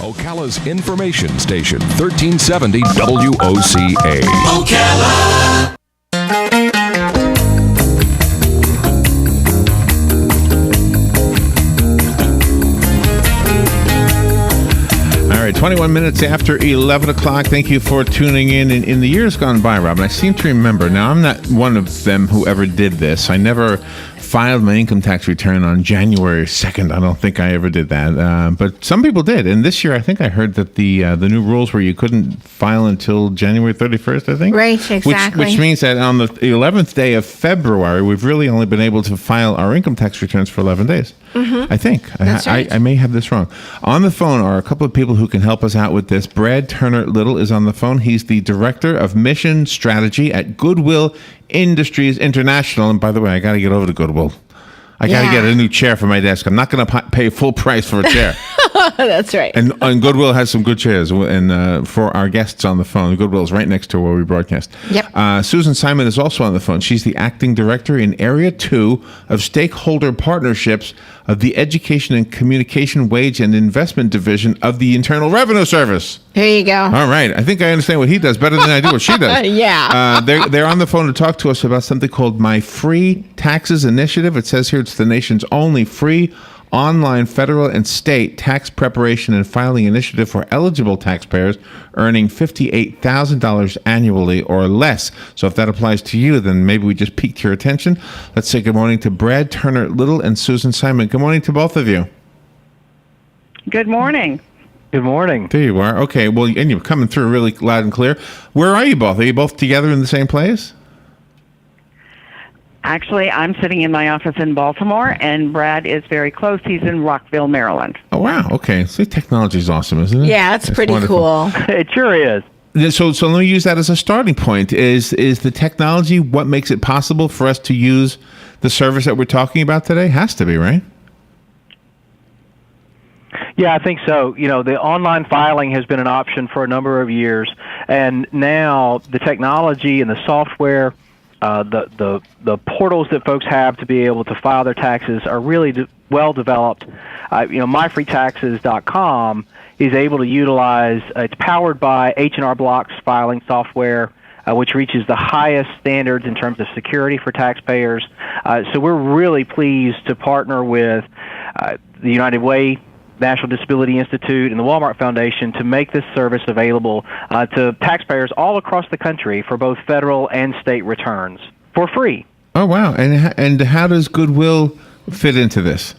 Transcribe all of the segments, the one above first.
Ocala's information station, 1370 WOCA. Ocala. All right, 21 minutes after 11 o'clock. Thank you for tuning in. In the years gone by, Robin, I seem to remember, now I'm not one of them who ever did this. I never filed my income tax return on January 2nd. I don't think I ever did that. But some people did. And this year, I think I heard that the new rules were you couldn't file until January 31st, I think. Right, exactly. Which means that on the 11th day of February, we've really only been able to file our income tax returns for 11 days. Mm-hmm. I think. That's right. I may have this wrong. On the phone are a couple of people who can help us out with this. Brad Turner Little is on the phone. He's the Director of Mission Strategy at Goodwill Industries International. And by the way, I got to get over to Goodwill. I got to get a new chair for my desk. I'm not going to pay full price for a chair. That's right. And Goodwill has some good chairs. And for our guests on the phone, Goodwill is right next to where we broadcast. Yep. Susan Simon is also on the phone. She's the Acting Director in Area 2 of Stakeholder Partnerships of the Education and Communication Wage and Investment Division of the Internal Revenue Service. Here you go. All right. I think I understand what he does better than I do what she does. Yeah. They're on the phone to talk to us about something called My Free Taxes Initiative. It says here it's the nation's only free online federal and state tax preparation and filing initiative for eligible taxpayers earning $58,000 annually or less. So if that applies to you, then maybe we just piqued your attention. Let's say good morning to Brad Turner Little and Susan Simon. Good morning to both of you. Good morning. Good morning. There you are. Okay. Well, and you're coming through really loud and clear. Where are you both? Are you both together in the same place? Actually, I'm sitting in my office in Baltimore, and Brad is very close. He's in Rockville, Maryland. Oh, wow. Okay. So technology is awesome, isn't it? Yeah, it's pretty wonderful. cool. It sure is. So let me use that as a starting point. Is the technology what makes it possible for us to use the service that we're talking about today? Has to be, right? Yeah, I think so. You know, the online filing has been an option for a number of years, and now the technology and the software, the portals that folks have to be able to file their taxes are really well developed. MyFreeTaxes.com is able to utilize. It's powered by H&R Block's filing software, which reaches the highest standards in terms of security for taxpayers. So we're really pleased to partner with the United Way, National Disability Institute, and the Walmart Foundation to make this service available to taxpayers all across the country for both federal and state returns for free. Oh, wow. And how does Goodwill fit into this?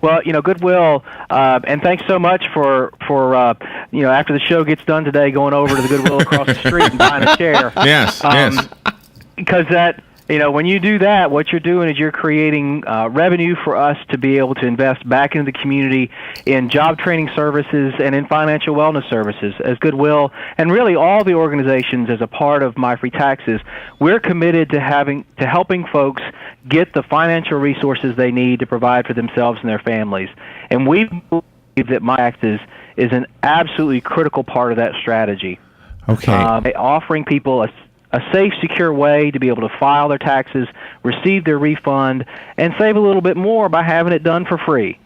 Well, Goodwill, and thanks so much for after the show gets done today, going over to the Goodwill across the street and buying a chair. Yes, yes. Because when you do that, what you're doing is you're creating revenue for us to be able to invest back into the community in job training services and in financial wellness services. As Goodwill and really all the organizations as a part of My Free Taxes, we're committed to helping folks get the financial resources they need to provide for themselves and their families. And we believe that My Taxes is an absolutely critical part of that strategy. Okay. Offering people a safe, secure way to be able to file their taxes, receive their refund, and save a little bit more by having it done for free.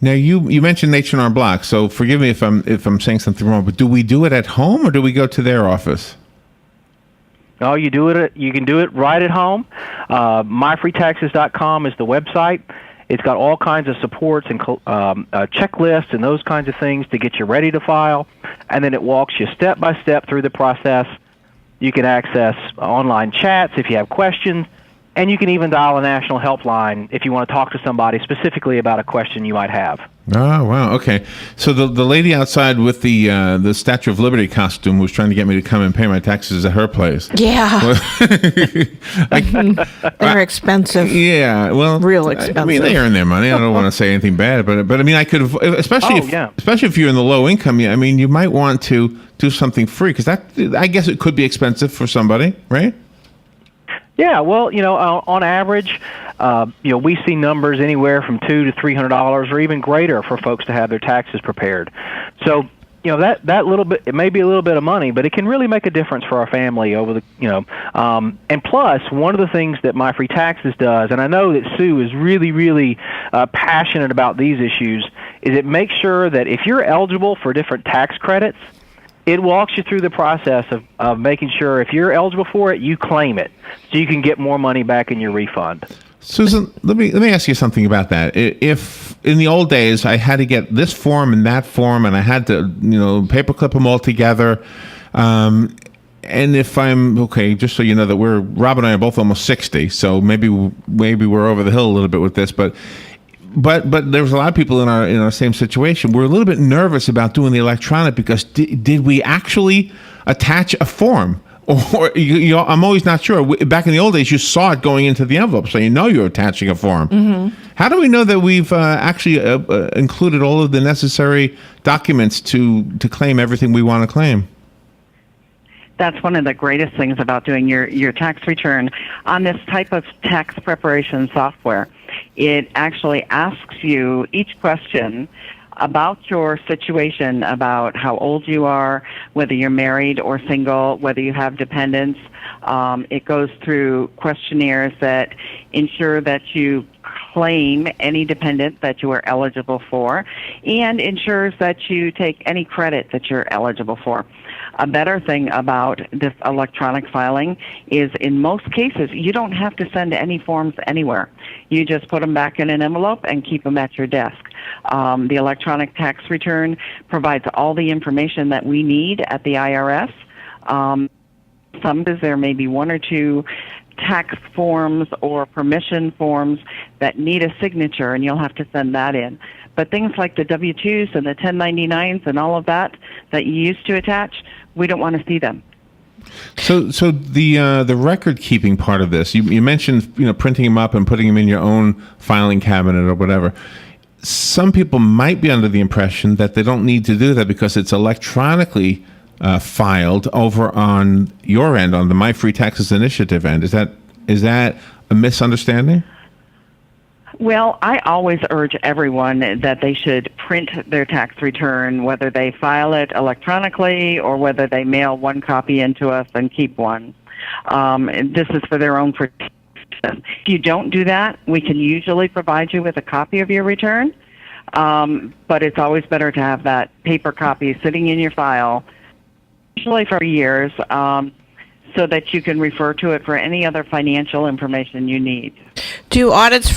Now, you mentioned H&R Block, so forgive me if I'm saying something wrong, but do we do it at home or do we go to their office? No, you can do it right at home. MyFreeTaxes.com is the website. It's got all kinds of supports and checklists and those kinds of things to get you ready to file, and then it walks you step by step through the process. You can access online chats if you have questions, and you can even dial a national helpline if you want to talk to somebody specifically about a question you might have. Oh, wow. Okay. So the lady outside with the Statue of Liberty costume was trying to get me to come and pay my taxes at her place. Yeah. They're expensive. Yeah. Well, real expensive. I mean, they earn their money. I don't want to say anything bad, but I mean, I could have, especially if you're in the low income, I mean, you might want to do something free because I guess it could be expensive for somebody, right? Yeah, well, on average, we see numbers anywhere from $200 to $300 or even greater for folks to have their taxes prepared. So, that little bit, it may be a little bit of money, but it can really make a difference for our family over the, and plus, one of the things that My Free Taxes does, and I know that Sue is really, really passionate about these issues, is it makes sure that if you're eligible for different tax credits, it walks you through the process of making sure if you're eligible for it, you claim it so you can get more money back in your refund. Susan, let me ask you something about that. If in the old days I had to get this form and that form, and I had to paperclip them all together, and if I'm okay, just so you know that Rob and I are both almost 60, so maybe we're over the hill a little bit with this, but there's a lot of people in our same situation. We're a little bit nervous about doing the electronic because did we actually attach a form? Or I'm always not sure. Back in the old days, you saw it going into the envelope, so you're attaching a form. Mm-hmm. How do we know that we've actually included all of the necessary documents to claim everything we want to claim? That's one of the greatest things about doing your tax return on this type of tax preparation software. It actually asks you each question about your situation, about how old you are, whether you're married or single, whether you have dependents. It goes through questionnaires that ensure that you claim any dependent that you are eligible for and ensures that you take any credit that you're eligible for. A better thing about this electronic filing is in most cases, you don't have to send any forms anywhere. You just put them back in an envelope and keep them at your desk. The electronic tax return provides all the information that we need at the IRS. Sometimes there may be one or two tax forms or permission forms that need a signature, and you'll have to send that in. But things like the W-2s and the 1099s and all of that you used to attach, we don't want to see them. So the record keeping part of this, you mentioned printing them up and putting them in your own filing cabinet or whatever. Some people might be under the impression that they don't need to do that because it's electronically filed over on your end, on the My Free Taxes Initiative end. Is that a misunderstanding? Well, I always urge everyone that they should print their tax return, whether they file it electronically or whether they mail one copy into us and keep one. And this is for their own protection. If you don't do that, we can usually provide you with a copy of your return, but it's always better to have that paper copy sitting in your file, usually for years, so that you can refer to it for any other financial information you need. Do audits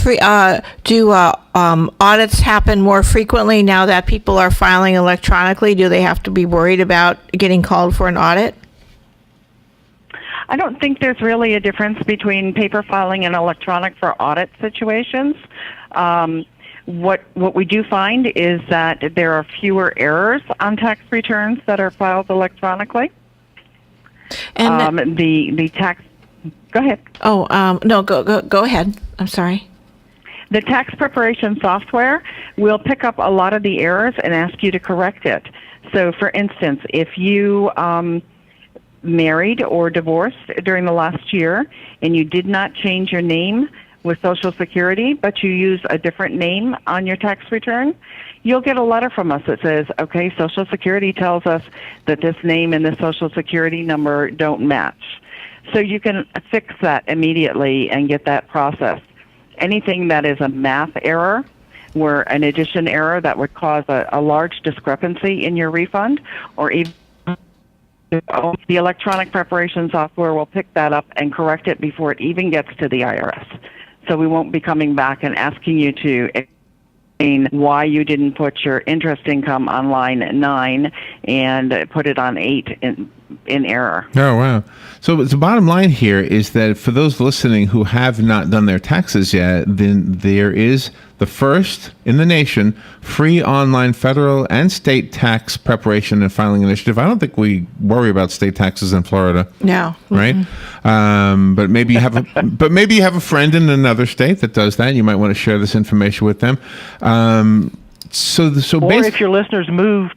happen more frequently now that people are filing electronically? Do they have to be worried about getting called for an audit? I don't think there's really a difference between paper filing and electronic for audit situations. What we do find is that there are fewer errors on tax returns that are filed electronically. And the tax. Go ahead. Oh, no, go ahead. I'm sorry. The tax preparation software will pick up a lot of the errors and ask you to correct it. So, for instance, if you married or divorced during the last year and you did not change your name with Social Security, but you use a different name on your tax return, you'll get a letter from us that says, okay, Social Security tells us that this name and the Social Security number don't match. So you can fix that immediately and get that processed. Anything that is a math error, or an addition error that would cause a large discrepancy in your refund, or even the electronic preparation software will pick that up and correct it before it even gets to the IRS. So we won't be coming back and asking you to explain why you didn't put your interest income on line 9 and put it on 8 in error. Oh, wow. So the bottom line here is that for those listening who have not done their taxes yet, then there is the first in the nation free online federal and state tax preparation and filing initiative. I don't think we worry about state taxes in Florida. No. Right? But maybe you have a friend in another state that does that. You might want to share this information with them. If your listeners moved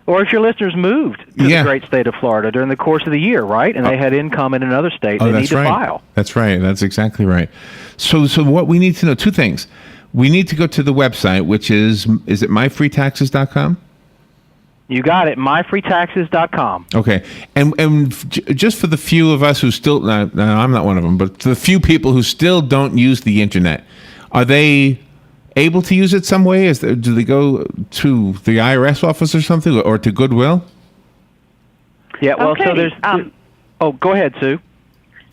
to the great state of Florida during the course of the year, right? And they had income in another state, they need to file. That's right. That's exactly right. So what we need to know, two things. We need to go to the website, which is it myfreetaxes.com? You got it, myfreetaxes.com. Okay. And just for the few of us who still, I'm not one of them, but the few people who still don't use the internet, are they able to use it some way? Do they go to the IRS office or something, or to Goodwill? Yeah, well, Okay, so there's... go ahead, Sue.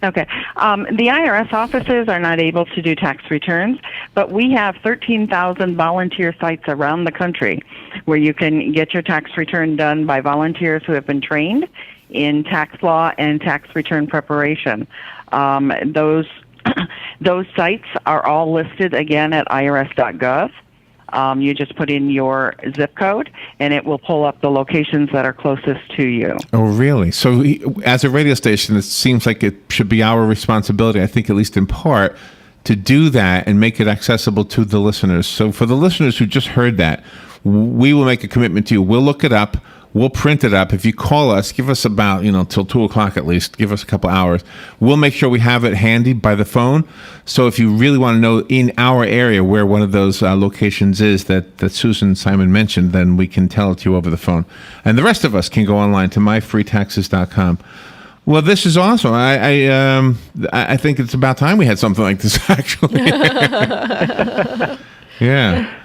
Okay. The IRS offices are not able to do tax returns, but we have 13,000 volunteer sites around the country where you can get your tax return done by volunteers who have been trained in tax law and tax return preparation. Those sites are all listed again at irs.gov. You just put in your zip code, and it will pull up the locations that are closest to you. Oh, really? So as a radio station, it seems like it should be our responsibility, I think at least in part, to do that and make it accessible to the listeners. So for the listeners who just heard that, we will make a commitment to you. We'll look it up. We'll print it up. If you call us, give us about, till 2 o'clock at least. Give us a couple hours. We'll make sure we have it handy by the phone. So if you really want to know in our area where one of those locations is that Susan Simon mentioned, then we can tell it to you over the phone. And the rest of us can go online to myfreetaxes.com. Well, this is awesome. I think it's about time we had something like this, actually. Yeah.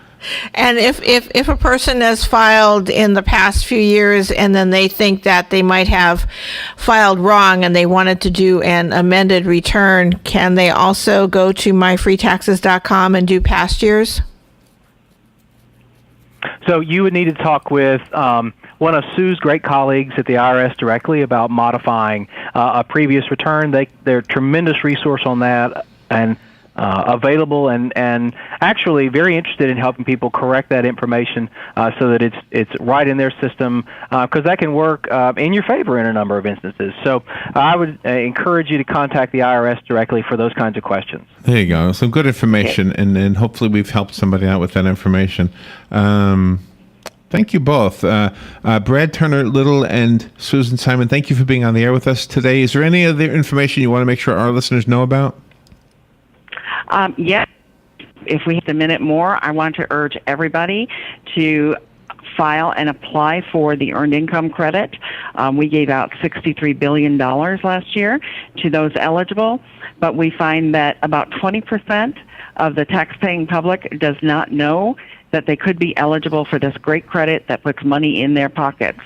And if a person has filed in the past few years and then they think that they might have filed wrong and they wanted to do an amended return, can they also go to myfreetaxes.com and do past years? So you would need to talk with one of Sue's great colleagues at the IRS directly about modifying a previous return. They're a tremendous resource on that, and available and actually very interested in helping people correct that information so that it's right in their system, because that can work in your favor in a number of instances. So I would encourage you to contact the IRS directly for those kinds of questions. There you go. Some good information, and hopefully we've helped somebody out with that information. Thank you both. Brad Turner Little and Susan Simon, thank you for being on the air with us today. Is there any other information you want to make sure our listeners know about? Yes. If we have a minute more, I want to urge everybody to file and apply for the Earned Income Credit. We gave out $63 billion last year to those eligible, but we find that about 20% of the taxpaying public does not know that they could be eligible for this great credit that puts money in their pockets.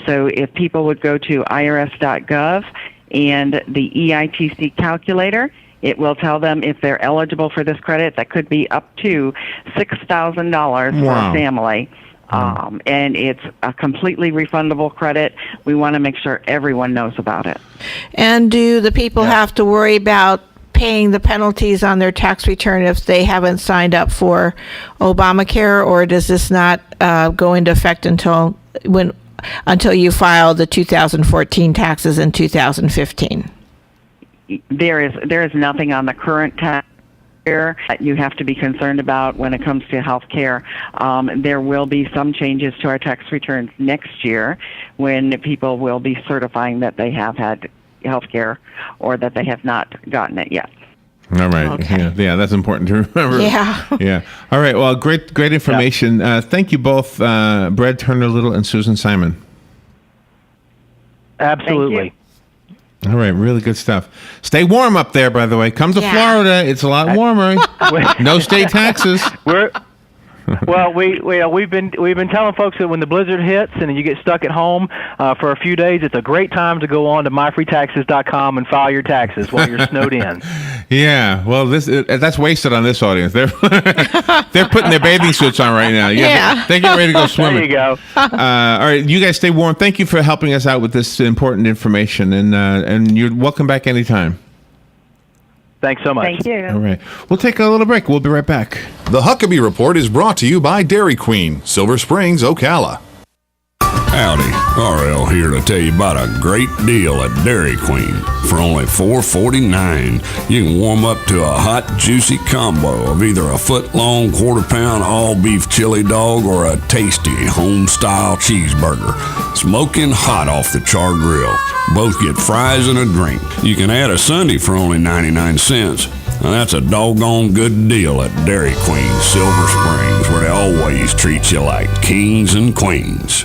So if people would go to irs.gov and the EITC calculator, it will tell them if they're eligible for this credit. That could be up to $6,000 for a family. And it's a completely refundable credit. We want to make sure everyone knows about it. And do the people have to worry about paying the penalties on their tax return if they haven't signed up for Obamacare, or does this not go into effect until you file the 2014 taxes in 2015? There is nothing on the current tax year that you have to be concerned about when it comes to health care. There will be some changes to our tax returns next year when people will be certifying that they have had health care or that they have not gotten it yet. All right. Okay. Yeah, that's important to remember. Yeah. Yeah. All right. Well, great information. Thank you both, Brad Turner Little and Susan Simon. Absolutely. Thank you. All right, really good stuff. Stay warm up there, by the way. Come to Florida; it's a lot warmer. No state taxes. We've been telling folks that when the blizzard hits and you get stuck at home for a few days, it's a great time to go on to myfreetaxes.com and file your taxes while you're snowed in. Yeah, well, that's wasted on this audience. They're putting their bathing suits on right now. They're getting ready to go swimming. There you go. All right, you guys stay warm. Thank you for helping us out with this important information, and you're welcome back anytime. Thanks so much. Thank you. All right, we'll take a little break. We'll be right back. The Huckabee Report is brought to you by Dairy Queen, Silver Springs, Ocala. Howdy, RL here to tell you about a great deal at Dairy Queen. For only $4.49, you can warm up to a hot, juicy combo of either a foot-long, quarter-pound all-beef chili dog or a tasty, home-style cheeseburger. Smoking hot off the char grill. Both get fries and a drink. You can add a sundae for only 99 cents. Now that's a doggone good deal at Dairy Queen, Silver Springs, where they always treat you like kings and queens.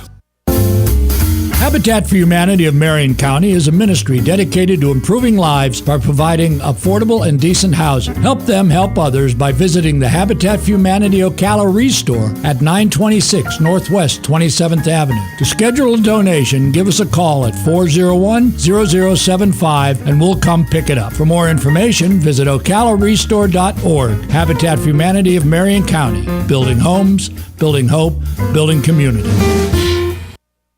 Habitat for Humanity of Marion County is a ministry dedicated to improving lives by providing affordable and decent housing. Help them help others by visiting the Habitat for Humanity Ocala Restore at 926 Northwest 27th Avenue. To schedule a donation, give us a call at 401-0075 and we'll come pick it up. For more information, visit ocalarestore.org. Habitat for Humanity of Marion County. Building homes, building hope, building community.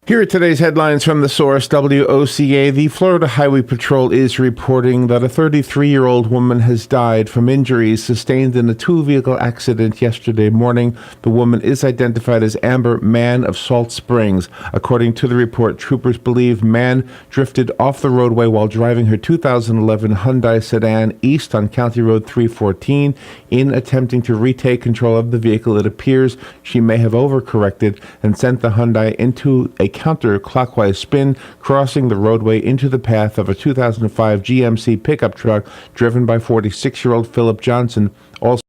Here are today's headlines from the source, WOCA. The Florida Highway Patrol is reporting that a 33-year-old woman has died from injuries sustained in a two-vehicle accident yesterday morning. The woman is identified as Amber Mann of Salt Springs. According to the report, troopers believe Mann drifted off the roadway while driving her 2011 Hyundai sedan east on County Road 314. In attempting to retake control of the vehicle, it appears she may have overcorrected and sent the Hyundai into a counterclockwise spin, crossing the roadway into the path of a 2005 GMC pickup truck driven by 46-year-old Philip Johnson, also